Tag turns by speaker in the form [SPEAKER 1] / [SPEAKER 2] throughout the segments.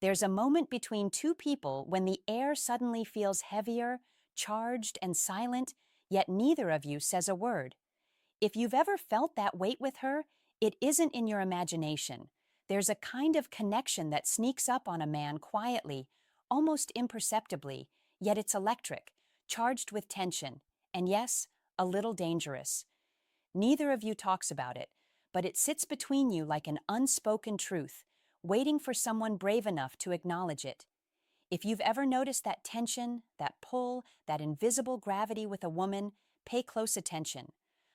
[SPEAKER 1] There's a moment between two people when the air suddenly feels heavier, charged, and silent, yet neither of you says a word. If you've ever felt that weight with her, it isn't in your imagination. There's a kind of connection that sneaks up on a man quietly, almost imperceptibly, yet it's electric, charged with tension, and yes, a little dangerous. Neither of you talks about it, but it sits between you like an unspoken truth, waiting for someone brave enough to acknowledge it. If you've ever noticed that tension, that pull, that invisible gravity with a woman, pay close attention.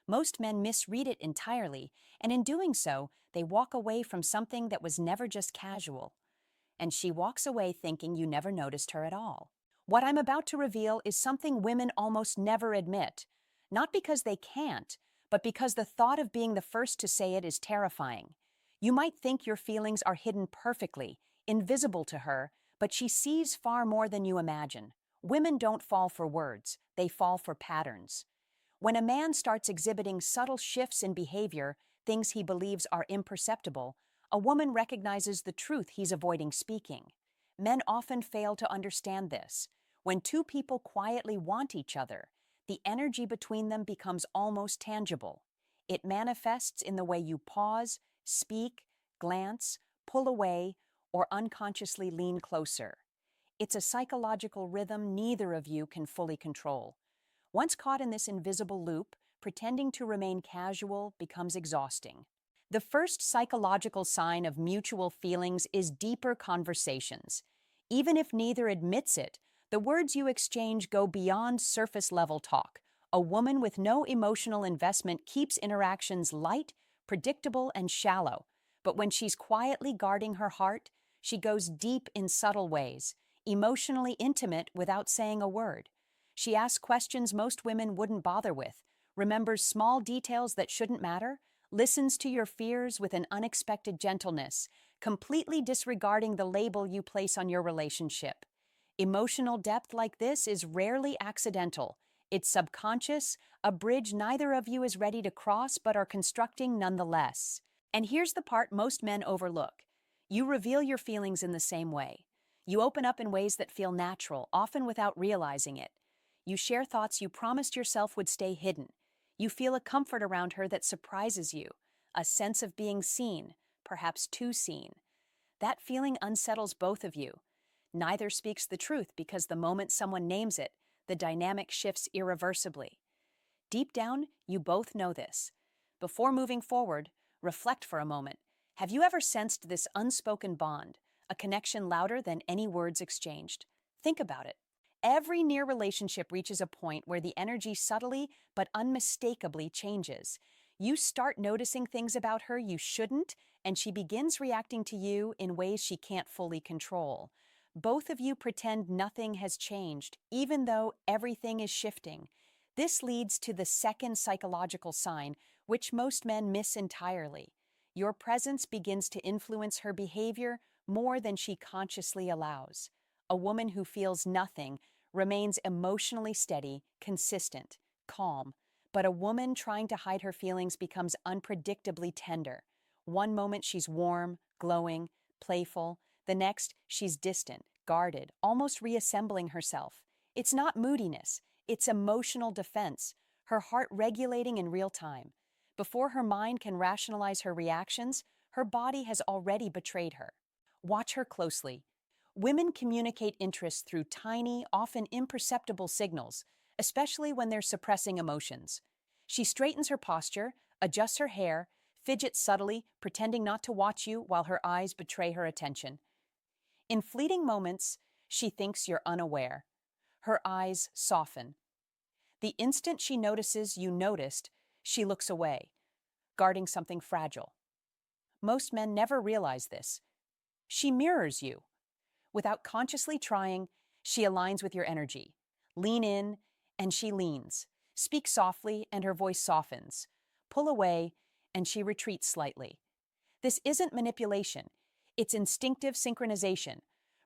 [SPEAKER 1] Most men misread it entirely, and in doing so, they walk away from something that was never just casual. And she walks away thinking you never noticed her at all. What I'm about to reveal is something women almost never admit, not because they can't, but because the thought of being the first to say it is terrifying. You might think your feelings are hidden perfectly, invisible to her, but she sees far more than you imagine. Women don't fall for words, they fall for patterns. When a man starts exhibiting subtle shifts in behavior, things he believes are imperceptible, a woman recognizes the truth he's avoiding speaking. Men often fail to understand this. When two people quietly want each other, the energy between them becomes almost tangible. It manifests in the way you pause, speak, glance, pull away, or unconsciously lean closer. It's a psychological rhythm neither of you can fully control. Once caught in this invisible loop, pretending to remain casual becomes exhausting. The first psychological sign of mutual feelings is deeper conversations. Even if neither admits it, the words you exchange go beyond surface level talk. A woman with no emotional investment keeps interactions light, predictable, and shallow. But when she's quietly guarding her heart, she goes deep in subtle ways, emotionally intimate without saying a word. She asks questions most women wouldn't bother with, remembers small details that shouldn't matter, listens to your fears with an unexpected gentleness, completely disregarding the label you place on your relationship. Emotional depth like this is rarely accidental. It's subconscious, a bridge neither of you is ready to cross but are constructing nonetheless. And here's the part most men overlook. You reveal your feelings in the same way. You open up in ways that feel natural, often without realizing it. You share thoughts you promised yourself would stay hidden. You feel a comfort around her that surprises you, a sense of being seen, perhaps too seen. That feeling unsettles both of you. Neither speaks the truth because the moment someone names it, the dynamic shifts irreversibly. Deep down, you both know this. Before moving forward, reflect for a moment. Have you ever sensed this unspoken bond, a connection louder than any words exchanged? Think about it. Every near relationship reaches a point where the energy subtly but unmistakably changes. You start noticing things about her you shouldn't, and she begins reacting to you in ways she can't fully control. Both of you pretend nothing has changed, even though everything is shifting. This leads to the second psychological sign, which most men miss entirely. Your presence begins to influence her behavior more than she consciously allows. A woman who feels nothing remains emotionally steady, consistent, calm. But a woman trying to hide her feelings becomes unpredictably tender. One moment she's warm, glowing, playful. The next, she's distant, guarded, almost reassembling herself. It's not moodiness, it's emotional defense, her heart regulating in real time. Before her mind can rationalize her reactions, her body has already betrayed her. Watch her closely. Women communicate interest through tiny, often imperceptible signals, especially when they're suppressing emotions. She straightens her posture, adjusts her hair, fidgets subtly, pretending not to watch you while her eyes betray her attention. In fleeting moments, she thinks you're unaware. Her eyes soften. The instant she notices you noticed, she looks away, guarding something fragile. Most men never realize this. She mirrors you. Without consciously trying, she aligns with your energy. Lean in, and she leans. Speak softly, and her voice softens. Pull away, and she retreats slightly. This isn't manipulation. It's instinctive synchronization,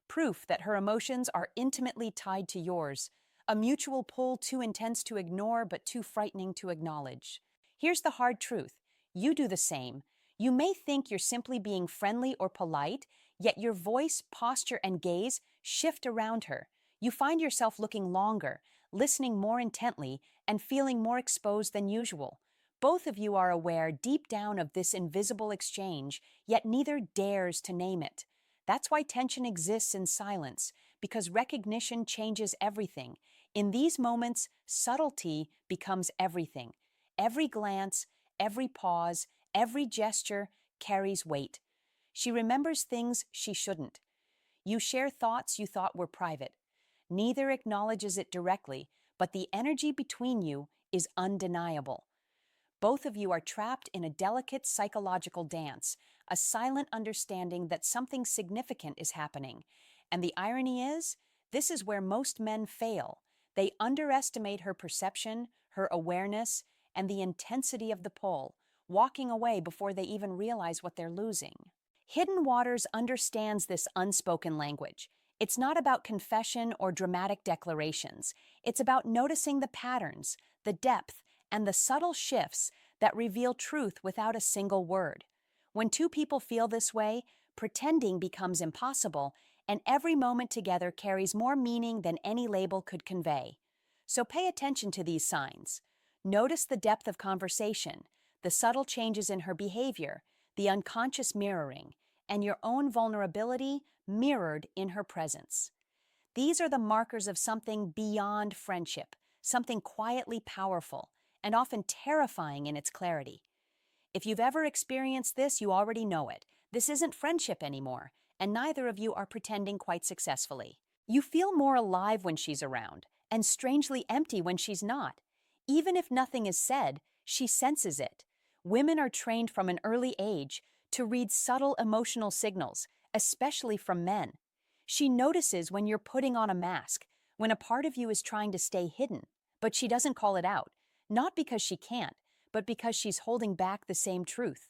[SPEAKER 1] proof that her emotions are intimately tied to yours, a mutual pull too intense to ignore but too frightening to acknowledge. Here's the hard truth. You do the same. You may think you're simply being friendly or polite, Yet your voice, posture, and gaze shift around her. You find yourself looking longer, listening more intently, and feeling more exposed than usual. Both of you are aware deep down of this invisible exchange, yet neither dares to name it. That's why tension exists in silence, because recognition changes everything. In these moments, subtlety becomes everything. Every glance, every pause, every gesture carries weight. She remembers things she shouldn't. You share thoughts you thought were private. Neither acknowledges it directly, but the energy between you is undeniable. Both of you are trapped in a delicate psychological dance, a silent understanding that something significant is happening. And the irony is, this is where most men fail. They underestimate her perception, her awareness, and the intensity of the pull, walking away before they even realize what they're losing. Hidden Waters understands this unspoken language. It's not about confession or dramatic declarations. It's about noticing the patterns, the depth, and the subtle shifts that reveal truth without a single word. When two people feel this way, pretending becomes impossible, and every moment together carries more meaning than any label could convey. So pay attention to these signs. Notice the depth of conversation, the subtle changes in her behavior, the unconscious mirroring, and your own vulnerability mirrored in her presence. These are the markers of something beyond friendship, something quietly powerful, and often terrifying in its clarity. If you've ever experienced this, you already know it. This isn't friendship anymore, and neither of you are pretending quite successfully. You feel more alive when she's around, and strangely empty when she's not. Even if nothing is said, she senses it. Women are trained from an early age to read subtle emotional signals, especially from men. She notices when you're putting on a mask, when a part of you is trying to stay hidden, but she doesn't call it out, not because she can't, but because she's holding back the same truth.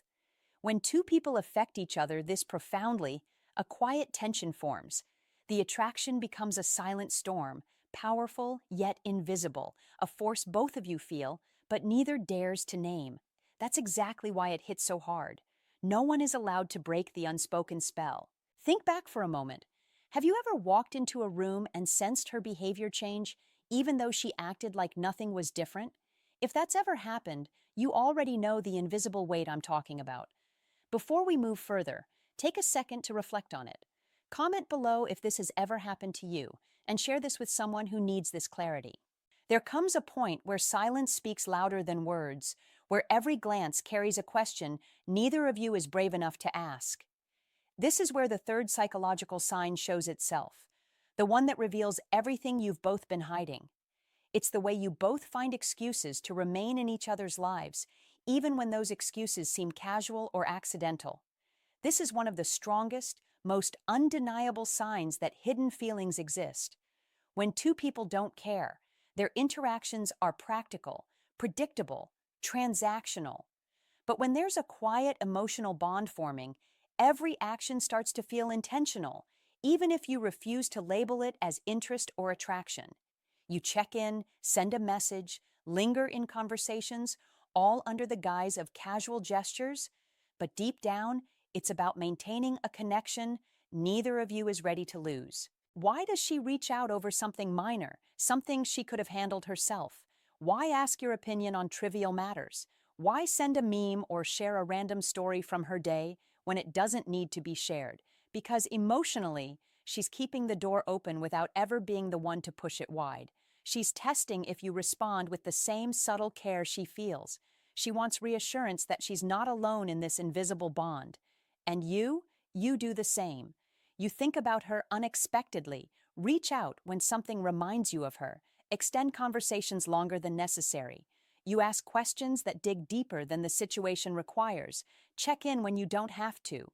[SPEAKER 1] When two people affect each other this profoundly, a quiet tension forms. The attraction becomes a silent storm, powerful yet invisible, a force both of you feel, but neither dares to name. That's exactly why it hits so hard. No one is allowed to break the unspoken spell. Think back for a moment. Have you ever walked into a room and sensed her behavior change, even though she acted like nothing was different? If that's ever happened, you already know the invisible weight I'm talking about. Before we move further, take a second to reflect on it. Comment below if this has ever happened to you, and share this with someone who needs this clarity. There comes a point where silence speaks louder than words, where every glance carries a question neither of you is brave enough to ask. This is where the third psychological sign shows itself, the one that reveals everything you've both been hiding. It's the way you both find excuses to remain in each other's lives, even when those excuses seem casual or accidental. This is one of the strongest, most undeniable signs that hidden feelings exist. When two people don't care, their interactions are practical, predictable, transactional. But when there's a quiet emotional bond forming, every action starts to feel intentional, even if you refuse to label it as interest or attraction. You check in, send a message, linger in conversations, all under the guise of casual gestures, but deep down, it's about maintaining a connection neither of you is ready to lose. Why does she reach out over something minor, something she could have handled herself? Why ask your opinion on trivial matters? Why send a meme or share a random story from her day when it doesn't need to be shared? Because emotionally, she's keeping the door open without ever being the one to push it wide. She's testing if you respond with the same subtle care she feels. She wants reassurance that she's not alone in this invisible bond. And you do the same. You think about her unexpectedly, reach out when something reminds you of her, extend conversations longer than necessary. You ask questions that dig deeper than the situation requires, check in when you don't have to.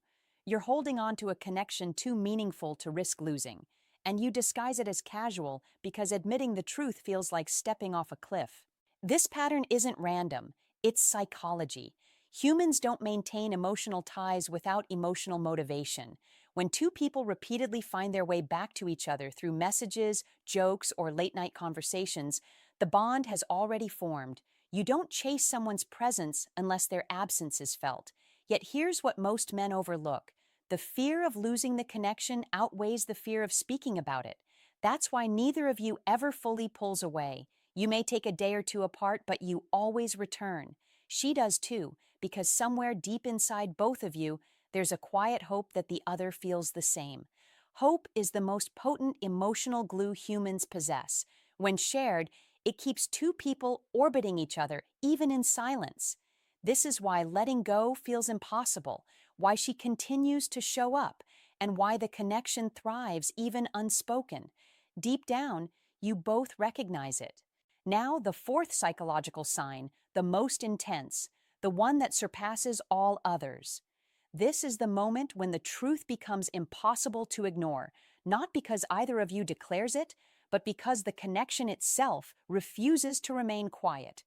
[SPEAKER 1] You're holding on to a connection too meaningful to risk losing, and you disguise it as casual because admitting the truth feels like stepping off a cliff. This pattern isn't random, it's psychology. Humans don't maintain emotional ties without emotional motivation. When two people repeatedly find their way back to each other through messages, jokes, or late-night conversations, the bond has already formed. You don't chase someone's presence unless their absence is felt. Yet here's what most men overlook. The fear of losing the connection outweighs the fear of speaking about it. That's why neither of you ever fully pulls away. You may take a day or two apart, but you always return. She does too, because somewhere deep inside both of you, there's a quiet hope that the other feels the same. Hope is the most potent emotional glue humans possess. When shared, it keeps two people orbiting each other, even in silence. This is why letting go feels impossible, why she continues to show up, and why the connection thrives even unspoken. Deep down, you both recognize it. Now, the fourth psychological sign, the most intense, the one that surpasses all others. This is the moment when the truth becomes impossible to ignore, not because either of you declares it, but because the connection itself refuses to remain quiet.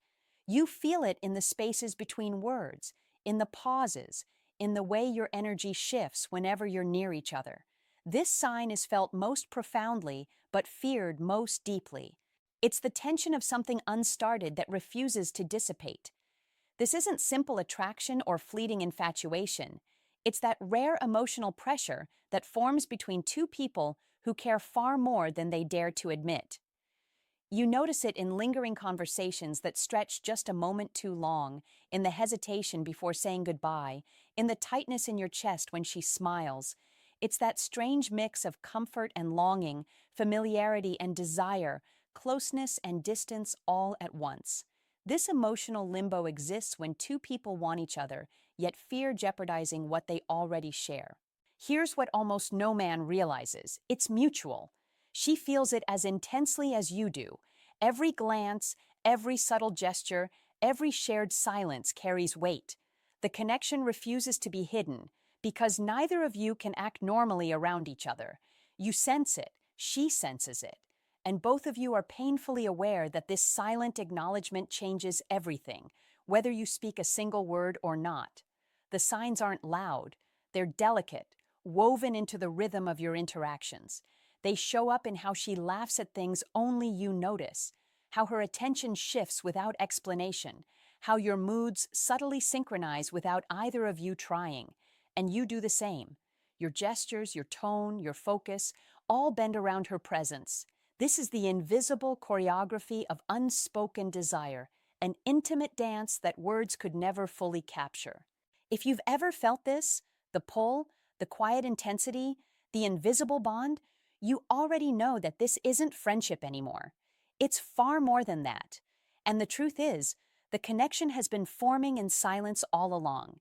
[SPEAKER 1] You feel it in the spaces between words, in the pauses, in the way your energy shifts whenever you're near each other. This sign is felt most profoundly, but feared most deeply. It's the tension of something unstarted that refuses to dissipate. This isn't simple attraction or fleeting infatuation. It's that rare emotional pressure that forms between two people who care far more than they dare to admit. You notice it in lingering conversations that stretch just a moment too long, in the hesitation before saying goodbye, in the tightness in your chest when she smiles. It's that strange mix of comfort and longing, familiarity and desire, closeness and distance all at once. This emotional limbo exists when two people want each other, yet fear jeopardizing what they already share. Here's what almost no man realizes: it's mutual. She feels it as intensely as you do. Every glance, every subtle gesture, every shared silence carries weight. The connection refuses to be hidden because neither of you can act normally around each other. You sense it, she senses it, and both of you are painfully aware that this silent acknowledgement changes everything, whether you speak a single word or not. The signs aren't loud, they're delicate, woven into the rhythm of your interactions. They show up in how she laughs at things only you notice, how her attention shifts without explanation, how your moods subtly synchronize without either of you trying, and you do the same. Your gestures, your tone, your focus, all bend around her presence. This is the invisible choreography of unspoken desire, an intimate dance that words could never fully capture. If you've ever felt this, the pull, the quiet intensity, the invisible bond, you already know that this isn't friendship anymore. It's far more than that. And the truth is, the connection has been forming in silence all along.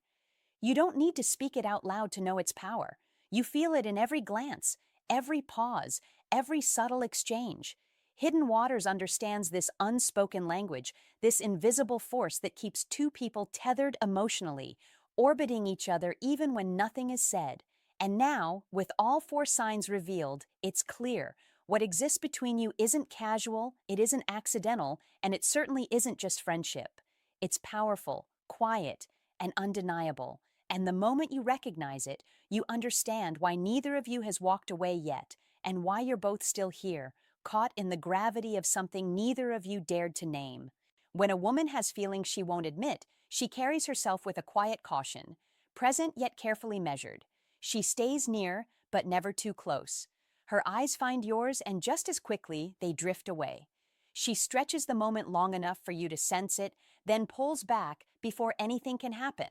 [SPEAKER 1] You don't need to speak it out loud to know its power. You feel it in every glance, every pause, every subtle exchange. Hidden Waters understands this unspoken language, this invisible force that keeps two people tethered emotionally, orbiting each other even when nothing is said. And now, with all four signs revealed, it's clear. What exists between you isn't casual, it isn't accidental, and it certainly isn't just friendship. It's powerful, quiet, and undeniable. And the moment you recognize it, you understand why neither of you has walked away yet, and why you're both still here, caught in the gravity of something neither of you dared to name. When a woman has feelings she won't admit, she carries herself with a quiet caution, present yet carefully measured. She stays near, but never too close. Her eyes find yours, and just as quickly, they drift away. She stretches the moment long enough for you to sense it, then pulls back before anything can happen.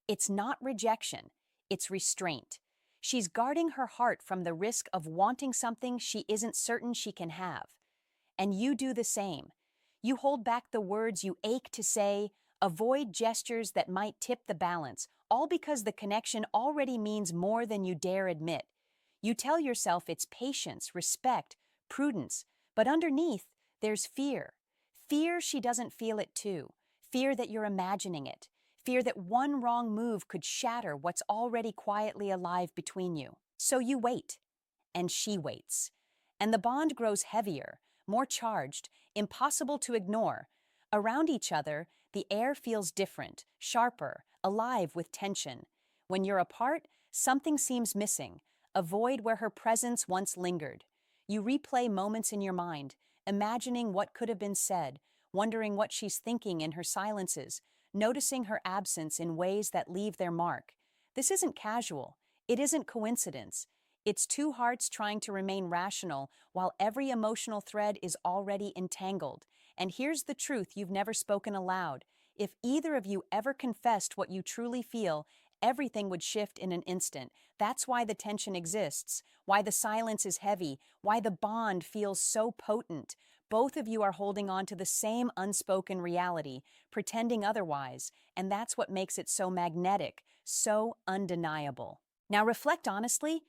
[SPEAKER 1] It's not rejection, it's restraint. She's guarding her heart from the risk of wanting something she isn't certain she can have. And you do the same. You hold back the words you ache to say, avoid gestures that might tip the balance, all because the connection already means more than you dare admit. You tell yourself it's patience, respect, prudence, but underneath, there's fear. Fear she doesn't feel it too. Fear that you're imagining it. Fear that one wrong move could shatter what's already quietly alive between you. So you wait, and she waits. And the bond grows heavier, more charged, impossible to ignore. Around each other, the air feels different, sharper, alive with tension. When you're apart, something seems missing, a void where her presence once lingered. You replay moments in your mind, imagining what could have been said, wondering what she's thinking in her silences, noticing her absence in ways that leave their mark. This isn't casual, It isn't coincidence. It's two hearts trying to remain rational while every emotional thread is already entangled. And here's the truth you've never spoken aloud. If either of you ever confessed what you truly feel, everything would shift in an instant. That's why the tension exists, why the silence is heavy, why the bond feels so potent. Both of you are holding on to the same unspoken reality, pretending otherwise, and that's what makes it so magnetic, so undeniable. Now reflect honestly.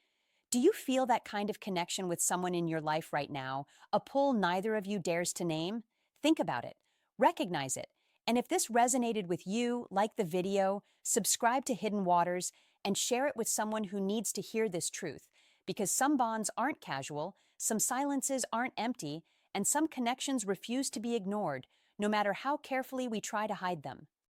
[SPEAKER 1] Do you feel that kind of connection with someone in your life right now, a pull neither of you dares to name? Think about it. Recognize it. And if this resonated with you, like the video, subscribe to Hidden Waters and share it with someone who needs to hear this truth. Because some bonds aren't casual, some silences aren't empty, and some connections refuse to be ignored, no matter how carefully we try to hide them.